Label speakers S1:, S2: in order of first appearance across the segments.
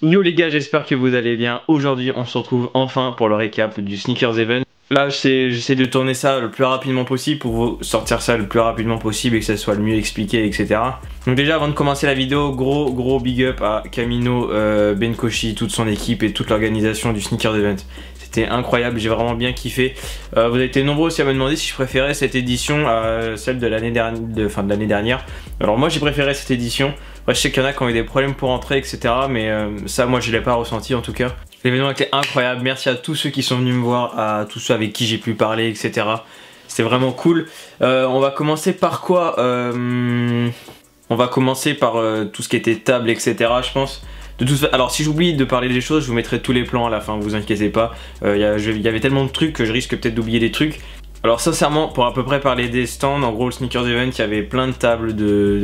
S1: Yo les gars, j'espère que vous allez bien. Aujourd'hui, on se retrouve enfin pour le récap du Sneakers Event. Là, j'essaie de tourner ça le plus rapidement possible pour vous sortir ça le plus rapidement possible et que ça soit le mieux expliqué, etc. Donc déjà, avant de commencer la vidéo, gros big up à Camino, Benkoshi, toute son équipe et toute l'organisation du Sneakers Event. C'était incroyable, j'ai vraiment bien kiffé. Vous avez été nombreux aussi à me demander si je préférais cette édition à celle de l'année dernière. Alors moi, j'ai préféré cette édition. Ouais, je sais qu'il y en a qui ont eu des problèmes pour entrer, etc. Mais ça, moi, je l'ai pas ressenti en tout cas. L'événement était incroyable. Merci à tous ceux qui sont venus me voir, à tous ceux avec qui j'ai pu parler, etc. C'était vraiment cool. On va commencer par quoi On va commencer par tout ce qui était table, etc. Je pense. Alors si j'oublie de parler des choses, je vous mettrai tous les plans à la fin, vous inquiétez pas. Il y avait tellement de trucs que je risque peut-être d'oublier des trucs. Alors sincèrement, pour à peu près parler des stands, en gros le Sneakers Event, il y avait plein de tables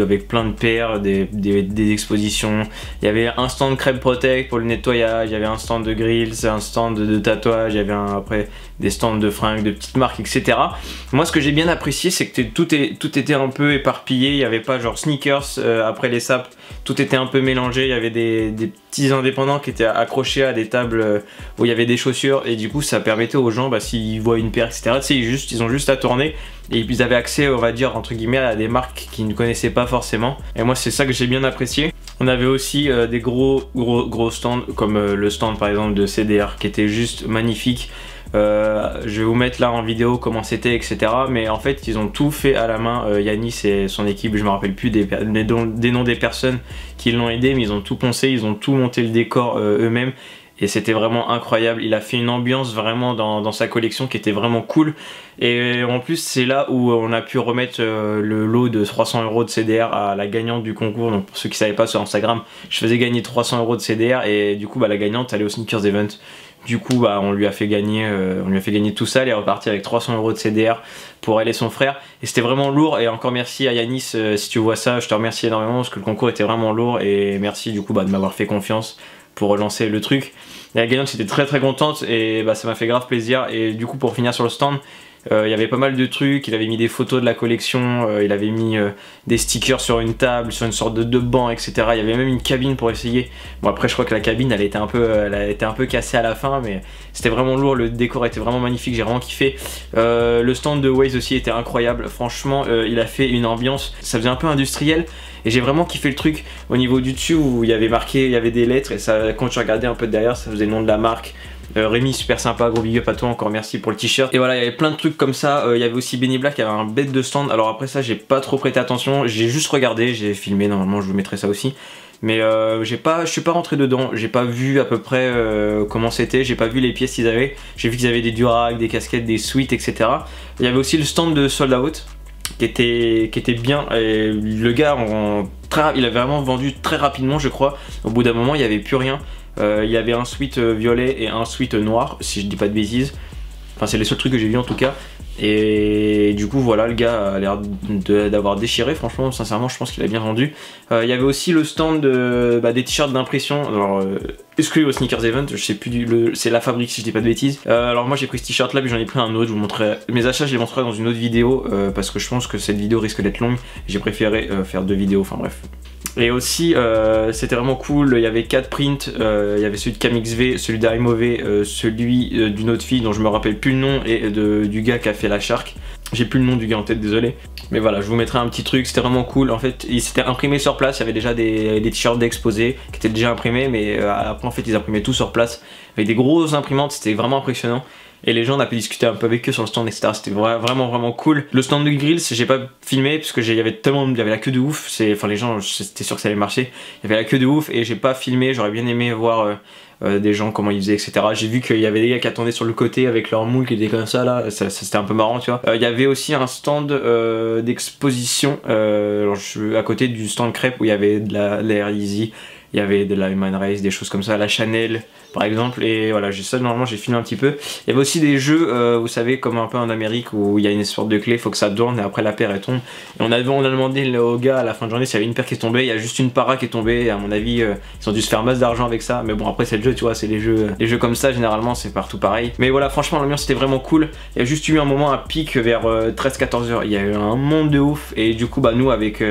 S1: avec plein de paires, des expositions. Il y avait un stand Crème Protect pour le nettoyage, il y avait un stand de grills, un stand de tatouage, il y avait après des stands de fringues, de petites marques, etc. Moi ce que j'ai bien apprécié, c'est que tout était un peu éparpillé, il n'y avait pas genre sneakers après les sapes, tout était un peu mélangé, il y avait des petits indépendants qui étaient accrochés à des tables où il y avait des chaussures et du coup ça permettait aux gens, s'ils voient une paire, etc., tu sais, ils ont juste à tourner et ils avaient accès, on va dire, entre guillemets, à des marques qu'ils ne connaissaient pas forcément. Et moi c'est ça que j'ai bien apprécié. On avait aussi des gros stands comme le stand par exemple de CDR qui était juste magnifique. Je vais vous mettre là en vidéo comment c'était, etc. Mais en fait ils ont tout fait à la main. Yanis et son équipe, je me rappelle plus des noms des personnes qui l'ont aidé, mais ils ont tout poncé, ils ont tout monté le décor eux-mêmes. Et c'était vraiment incroyable, il a fait une ambiance vraiment dans sa collection qui était vraiment cool. Et en plus c'est là où on a pu remettre le lot de 300 € de CDR à la gagnante du concours. Donc pour ceux qui ne savaient pas, sur Instagram je faisais gagner 300 € de CDR et du coup la gagnante allait au Sneakers Event. Du coup on lui a fait gagner tout ça, elle est repartie avec 300 € de CDR pour elle et son frère. Et c'était vraiment lourd, et encore merci à Yanis, si tu vois ça, je te remercie énormément parce que le concours était vraiment lourd. Et merci du coup de m'avoir fait confiance pour relancer le truc. Et la gagnante était très contente et ça m'a fait grave plaisir. Et du coup pour finir sur le stand, il y avait pas mal de trucs, il avait mis des photos de la collection, il avait mis des stickers sur une table, sur une sorte de banc, etc. Il y avait même une cabine pour essayer. Bon après je crois que la cabine elle a été un peu cassée à la fin, mais c'était vraiment lourd, le décor était vraiment magnifique, j'ai vraiment kiffé. Le stand de Waze aussi était incroyable, franchement il a fait une ambiance, ça faisait un peu industriel. Et j'ai vraiment kiffé le truc au niveau du dessus où il y avait marqué, il y avait des lettres, et ça, quand tu regardais un peu derrière, ça faisait le nom de la marque. Rémi, super sympa, gros big up à toi, encore merci pour le t-shirt. Et voilà, il y avait plein de trucs comme ça. Il y avait aussi Benny Black qui avait un bête de stand. Alors après ça, j'ai pas trop prêté attention, j'ai juste regardé, j'ai filmé, normalement je vous mettrai ça aussi. Mais je suis pas rentré dedans, j'ai pas vu à peu près comment c'était, j'ai pas vu les pièces qu'ils avaient. J'ai vu qu'ils avaient des durags, des casquettes, des suites, etc. Il y avait aussi le stand de Sold Out qui était bien, et le gars il a vraiment vendu très rapidement je crois. Au bout d'un moment il n'y avait plus rien. Il y avait un sweat violet et un sweat noir si je dis pas de bêtises, enfin c'est les seuls trucs que j'ai vu en tout cas. Et du coup voilà, le gars a l'air d'avoir déchiré, franchement sincèrement je pense qu'il a bien vendu. Il y avait aussi le stand des t-shirts d'impression, alors exclu au Sneakers Event, je sais plus, c'est La Fabrique si je dis pas de bêtises. Alors moi j'ai pris ce t-shirt là, puis j'en ai pris un autre, je vous montrerai mes achats, je les montrerai dans une autre vidéo parce que je pense que cette vidéo risque d'être longue, j'ai préféré faire 2 vidéos, enfin bref. Et aussi c'était vraiment cool, il y avait 4 prints, il y avait celui de CamXV, celui d'Arimové, celui d'une autre fille dont je me rappelle plus le nom, et du gars qui a fait la Shark. J'ai plus le nom du gars en tête, désolé. Mais voilà, je vous mettrai un petit truc, c'était vraiment cool. En fait, il s'était imprimé sur place, il y avait déjà des t-shirts d'exposés qui étaient déjà imprimés, mais après en fait ils imprimaient tout sur place avec des grosses imprimantes, c'était vraiment impressionnant. Et les gens, on a pu discuter un peu avec eux sur le stand, etc. C'était vraiment cool. Le stand de grills, j'ai pas filmé parce que il y avait la queue de ouf. Enfin les gens, c'était sûr que ça allait marcher. Il y avait la queue de ouf et j'ai pas filmé. J'aurais bien aimé voir des gens comment ils faisaient, etc. J'ai vu qu'il y avait des gars qui attendaient sur le côté avec leur moule qui étaient comme ça là. C'était un peu marrant, tu vois. Il y avait aussi un stand d'exposition à côté du stand crêpe où il y avait de l'Air Yeezy. Il y avait de la Human Race, des choses comme ça, la Chanel par exemple, et voilà, ça normalement j'ai filmé un petit peu. Il y avait aussi des jeux, vous savez, comme un peu en Amérique où il y a une sorte de clé, il faut que ça tourne et après la paire elle tombe. Et on a demandé au gars à la fin de journée s'il y avait une paire qui est tombée, il y a juste une para qui est tombée, et à mon avis ils ont dû se faire masse d'argent avec ça, mais bon après c'est le jeu, tu vois, c'est les jeux comme ça généralement c'est partout pareil. Mais voilà, franchement l'ambiance était vraiment cool. Il y a juste eu un moment à pic vers 13-14 h, il y a eu un monde de ouf, et du coup nous avec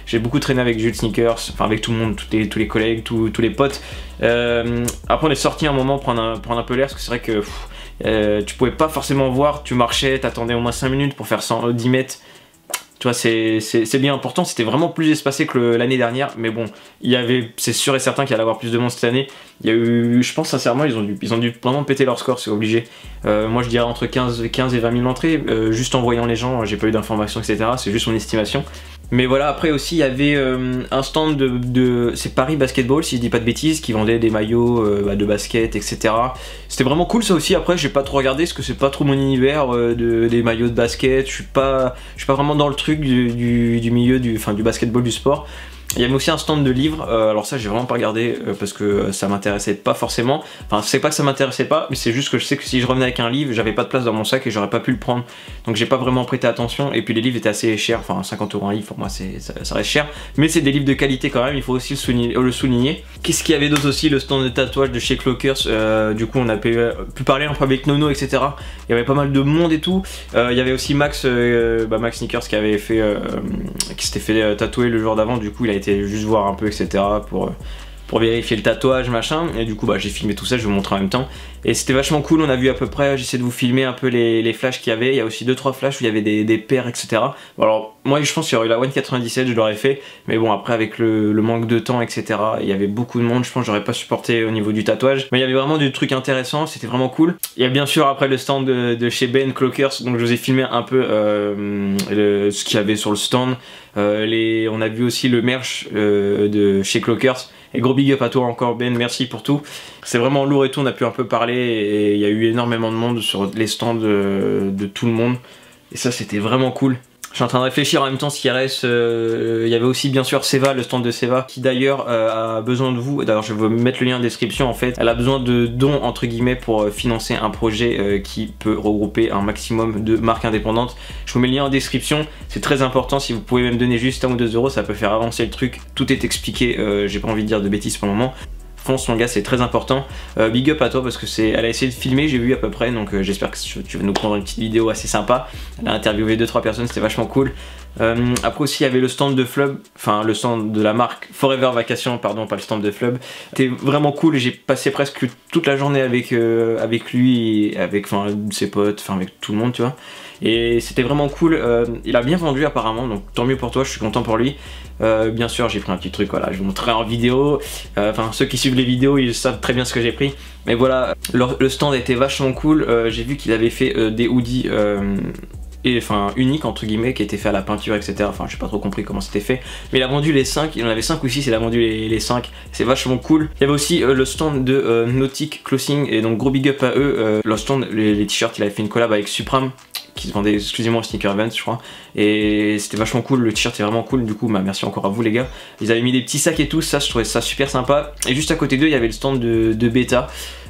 S1: j'ai beaucoup traîné avec Jules Sneakers, enfin avec tout le monde, tous les collègues. avec tous les potes. Après on est sorti un moment prendre un peu l'air, parce que c'est vrai que tu pouvais pas forcément voir, tu marchais, t'attendais au moins 5 minutes pour faire 10 mètres. Tu vois, c'est bien important, c'était vraiment plus espacé que l'année dernière, mais bon, c'est sûr et certain qu'il allait y avoir plus de monde cette année. Il y a eu, je pense sincèrement, ils ont dû vraiment péter leur score, c'est obligé. Moi je dirais entre 15 et 20 000 entrées, juste en voyant les gens, j'ai pas eu d'informations, etc. C'est juste mon estimation. Mais voilà, après aussi il y avait un stand c'est Paris Basketball si je dis pas de bêtises, qui vendait des maillots de basket, etc. C'était vraiment cool ça aussi. Après j'ai pas trop regardé parce que c'est pas trop mon univers des maillots de basket, je suis pas vraiment dans le truc du milieu du basketball, du sport. Il y avait aussi un stand de livres, alors ça j'ai vraiment pas regardé parce que ça m'intéressait pas forcément. Enfin c'est pas que ça m'intéressait pas, mais c'est juste que je sais que si je revenais avec un livre, j'avais pas de place dans mon sac et j'aurais pas pu le prendre. Donc j'ai pas vraiment prêté attention, et puis les livres étaient assez chers, enfin 50 € un livre pour moi ça reste cher. Mais c'est des livres de qualité quand même, il faut aussi le souligner. Qu'est-ce qu'il y avait d'autre aussi? Le stand de tatouage de chez Clockers, du coup on a pu parler un peu avec Nono, etc. Il y avait pas mal de monde et tout. Il y avait aussi Max Sneakers qui s'était fait tatouer le jour d'avant, du coup il a été juste voir un peu, etc. pour vérifier le tatouage, machin. Et du coup j'ai filmé tout ça, je vais vous montrer en même temps. Et c'était vachement cool, on a vu à peu près, j'essaie de vous filmer un peu les flashs qu'il y avait. Il y a aussi 2-3 flashs où il y avait des paires, etc. Bon, alors moi je pense qu'il y aurait eu la One 97, je l'aurais fait. Mais bon après avec le manque de temps, etc. Il y avait beaucoup de monde, je pense que j'aurais pas supporté au niveau du tatouage. Mais il y avait vraiment du truc intéressant, c'était vraiment cool. Il y a bien sûr après le stand de chez Ben Clockers, donc je vous ai filmé un peu ce qu'il y avait sur le stand. On a vu aussi le merch de chez Clockers. Et gros big up à toi encore Ben, merci pour tout. C'est vraiment lourd et tout, on a pu un peu parler et il y a eu énormément de monde sur les stands de tout le monde. Et ça c'était vraiment cool. Je suis en train de réfléchir en même temps ce qui reste. Il y avait aussi bien sûr Seva, le stand de Seva, qui d'ailleurs a besoin de vous. D'ailleurs je vais vous mettre le lien en description en fait. Elle a besoin de dons entre guillemets pour financer un projet qui peut regrouper un maximum de marques indépendantes. Je vous mets le lien en description, c'est très important. Si vous pouvez même donner juste 1 ou 2 €, ça peut faire avancer le truc. Tout est expliqué, j'ai pas envie de dire de bêtises pour le moment. Mon gars, c'est très important. Big up à toi parce que elle a essayé de filmer, j'ai vu à peu près, donc j'espère que tu vas nous prendre une petite vidéo assez sympa. Elle a interviewé 2-3 personnes, c'était vachement cool. Après aussi il y avait le stand de Flub, enfin le stand de la marque Forever Vacation, pardon, pas le stand de Flub. C'était vraiment cool, j'ai passé presque toute la journée avec lui et avec ses potes, avec tout le monde, tu vois. Et c'était vraiment cool, il a bien vendu apparemment, donc tant mieux pour toi, je suis content pour lui. Bien sûr j'ai pris un petit truc, voilà, je vous montrerai en vidéo. Ceux qui suivent les vidéos ils savent très bien ce que j'ai pris. Mais voilà, le stand était vachement cool, j'ai vu qu'il avait fait des hoodies unique entre guillemets, qui était fait à la peinture, etc. Enfin j'ai pas trop compris comment c'était fait, mais il a vendu les 5, il en avait 5 ou 6, il a vendu les 5, c'est vachement cool. Il y avait aussi le stand de Nautic Clothing, et donc gros big up à eux. Le stand, les t-shirts, il avait fait une collab avec Supreme qui se vendait exclusivement au Sneaker Events je crois, et c'était vachement cool, le t-shirt est vraiment cool, du coup merci encore à vous les gars. Ils avaient mis des petits sacs et tout, ça je trouvais ça super sympa. Et juste à côté d'eux il y avait le stand de Beta.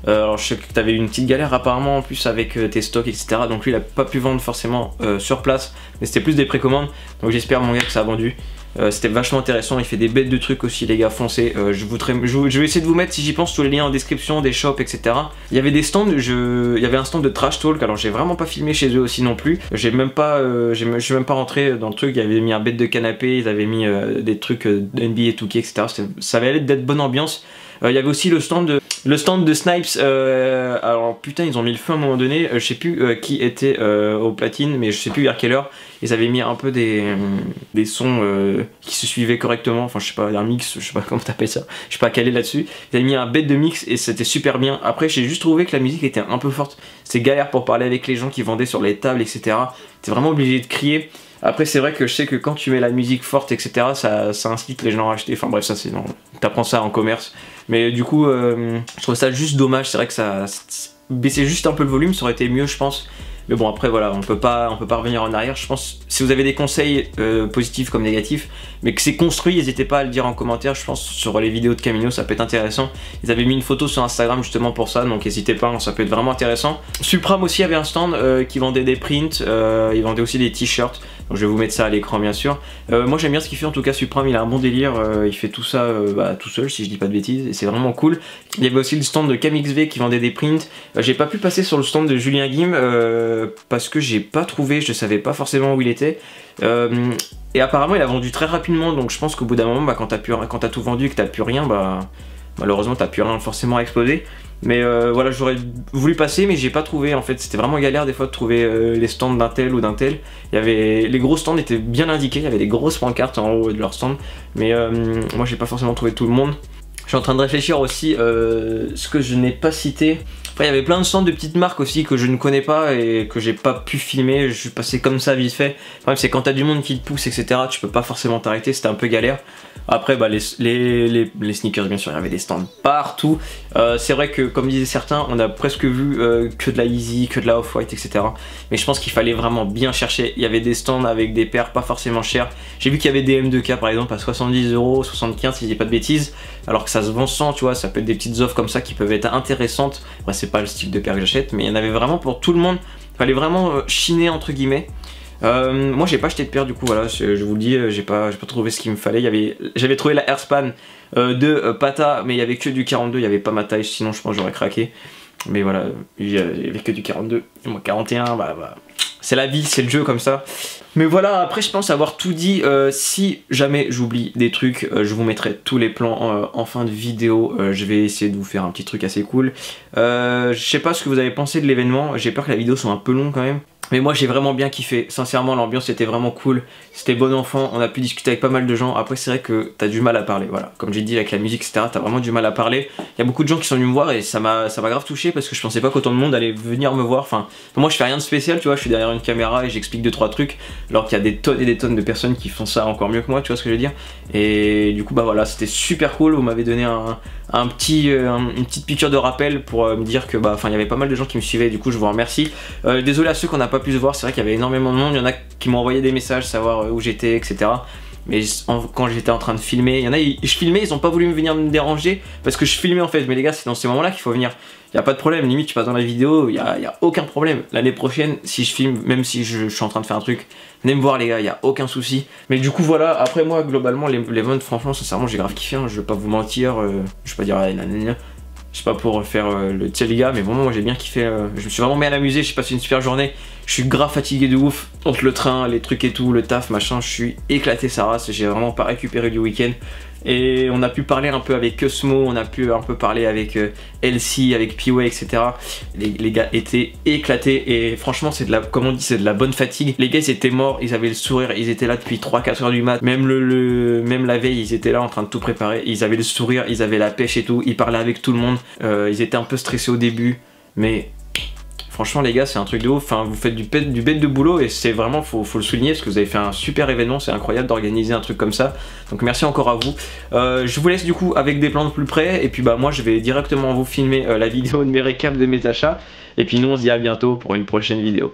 S1: Alors je sais que tu avais eu une petite galère apparemment en plus avec tes stocks, etc. Donc lui il a pas pu vendre forcément sur place, mais c'était plus des précommandes, donc j'espère mon gars que ça a vendu. C'était vachement intéressant, il fait des bêtes de trucs aussi les gars, foncez. Je vais essayer de vous mettre si j'y pense tous les liens en description des shops, etc. Il y avait des stands, il y avait un stand de Trash Talk, alors j'ai vraiment pas filmé chez eux aussi non plus. Je suis même pas rentré dans le truc, ils avaient mis un bête de canapé, ils avaient mis des trucs NBA 2K, etc. Ça avait l'air d'être bonne ambiance. Il y avait aussi le stand de Snipes, alors putain ils ont mis le feu à un moment donné, je sais plus qui était au platine, mais je sais plus vers quelle heure. Ils avaient mis un peu des sons qui se suivaient correctement, enfin je sais pas, un mix, je sais pas comment t'appelles ça, je sais pas calé là-dessus. Ils avaient mis un bête de mix et c'était super bien. Après j'ai juste trouvé que la musique était un peu forte, c'est galère pour parler avec les gens qui vendaient sur les tables, etc. T'es vraiment obligé de crier. Après c'est vrai que je sais que quand tu mets la musique forte, etc. ça incite les gens à acheter, enfin bref ça c'est non, t'apprends ça en commerce. Mais du coup je trouve ça juste dommage, c'est vrai que ça baisser juste un peu le volume ça aurait été mieux je pense. Mais bon après voilà, on peut pas revenir en arrière. Je pense si vous avez des conseils positifs comme négatifs, mais que c'est construit, n'hésitez pas à le dire en commentaire. Je pense sur les vidéos de Camino ça peut être intéressant. Ils avaient mis une photo sur Instagram justement pour ça, donc n'hésitez pas, ça peut être vraiment intéressant. Supreme aussi avait un stand qui vendait des prints, ils vendaient aussi des t-shirts. Donc je vais vous mettre ça à l'écran bien sûr. Moi j'aime bien ce qu'il fait en tout cas. Supreme, il a un bon délire, il fait tout ça tout seul si je dis pas de bêtises, et c'est vraiment cool. Il y avait aussi le stand de CamXV qui vendait des prints. J'ai pas pu passer sur le stand de Julien Guim parce que j'ai pas trouvé, je savais pas forcément où il était. Et apparemment il a vendu très rapidement, donc je pense qu'au bout d'un moment, quand t'as tout vendu et que t'as plus rien, malheureusement t'as plus rien forcément à exploser. Mais voilà, j'aurais voulu passer mais j'ai pas trouvé en fait, c'était vraiment galère des fois de trouver les stands d'un tel ou d'un tel. Les gros stands étaient bien indiqués, il y avait des grosses pancartes en haut de leur stand, mais moi j'ai pas forcément trouvé tout le monde. Je suis en train de réfléchir aussi ce que je n'ai pas cité. Après il y avait plein de stands de petites marques aussi que je ne connais pas et que j'ai pas pu filmer, je suis passé comme ça vite fait. Le problème c'est quand t'as du monde qui te pousse etc, tu peux pas forcément t'arrêter, c'était un peu galère. Après les sneakers bien sûr, il y avait des stands partout. C'est vrai que comme disaient certains, on a presque vu que de la Yeezy, que de la Off-White etc. Mais je pense qu'il fallait vraiment bien chercher. Il y avait des stands avec des paires pas forcément chères. J'ai vu qu'il y avait des M2K par exemple à 70 €, 75 si je dis pas de bêtises. Alors que ça se vend 100, tu vois, ça peut être des petites offres comme ça qui peuvent être intéressantes. Après c'est pas le style de paire que j'achète, mais il y en avait vraiment pour tout le monde. Il fallait vraiment chiner entre guillemets. Moi j'ai pas acheté de paire du coup, voilà, je vous le dis, j'ai pas trouvé ce qu'il me fallait. J'avais trouvé la Airspan de Pata, mais il y avait que du 42, il y avait pas ma taille, sinon je pense que j'aurais craqué. Mais voilà, il y avait que du 42, et moi 41, c'est la vie, c'est le jeu comme ça. Mais voilà, après je pense avoir tout dit. Si jamais j'oublie des trucs, je vous mettrai tous les plans en fin de vidéo. Je vais essayer de vous faire un petit truc assez cool. Je sais pas ce que vous avez pensé de l'événement, j'ai peur que la vidéo soit un peu longue quand même. Mais moi j'ai vraiment bien kiffé, sincèrement l'ambiance était vraiment cool, c'était bon enfant, on a pu discuter avec pas mal de gens. Après c'est vrai que t'as du mal à parler, voilà, comme j'ai dit avec la musique etc, t'as vraiment du mal à parler. Il y a beaucoup de gens qui sont venus me voir et ça m'a grave touché parce que je pensais pas qu'autant de monde allait venir me voir. Enfin, moi je fais rien de spécial, tu vois, je suis derrière une caméra et j'explique 2-3 trucs, alors qu'il y a des tonnes et des tonnes de personnes qui font ça encore mieux que moi, tu vois ce que je veux dire. Et du coup voilà, c'était super cool, vous m'avez donné une petite piqûre de rappel pour me dire que il y avait pas mal de gens qui me suivaient, du coup je vous remercie. Désolé à ceux qu'on n'a pas pu se voir, c'est vrai qu'il y avait énormément de monde, il y en a qui m'ont envoyé des messages, savoir où j'étais, etc. Mais quand j'étais en train de filmer, il y en a, je filmais, ils ont pas voulu venir me déranger parce que je filmais en fait. Mais les gars, c'est dans ces moments-là qu'il faut venir. Il n'y a pas de problème, limite tu passes dans la vidéo, il y a aucun problème. L'année prochaine, si je filme, même si je suis en train de faire un truc, venez me voir les gars, il n'y a aucun souci. Mais du coup voilà, après moi globalement les ventes, franchement sincèrement j'ai grave kiffé, hein, je vais pas vous mentir, je vais pas dire je sais pas pour faire le tchè les gars, mais vraiment moi j'ai bien kiffé, je me suis vraiment bien amusé, j'ai passé une super journée. Je suis grave fatigué de ouf, entre le train, les trucs et tout, le taf, machin, je suis éclaté sa race, j'ai vraiment pas récupéré du week-end. Et on a pu parler un peu avec Cosmo, on a pu un peu parler avec Elsie, avec Piway, etc. Les gars étaient éclatés et franchement c'est de la, comme on dit, c'est de la bonne fatigue. Les gars ils étaient morts, ils avaient le sourire, ils étaient là depuis 3-4 heures du mat. Même la veille ils étaient là en train de tout préparer, ils avaient le sourire, ils avaient la pêche et tout, ils parlaient avec tout le monde. Ils étaient un peu stressés au début, mais franchement les gars c'est un truc de ouf, enfin, vous faites du bête de boulot et c'est vraiment, faut le souligner parce que vous avez fait un super événement, c'est incroyable d'organiser un truc comme ça. Donc merci encore à vous. Je vous laisse du coup avec des plans de plus près et puis moi je vais directement vous filmer la vidéo de mes récaps de mes achats. Et puis nous on se dit à bientôt pour une prochaine vidéo.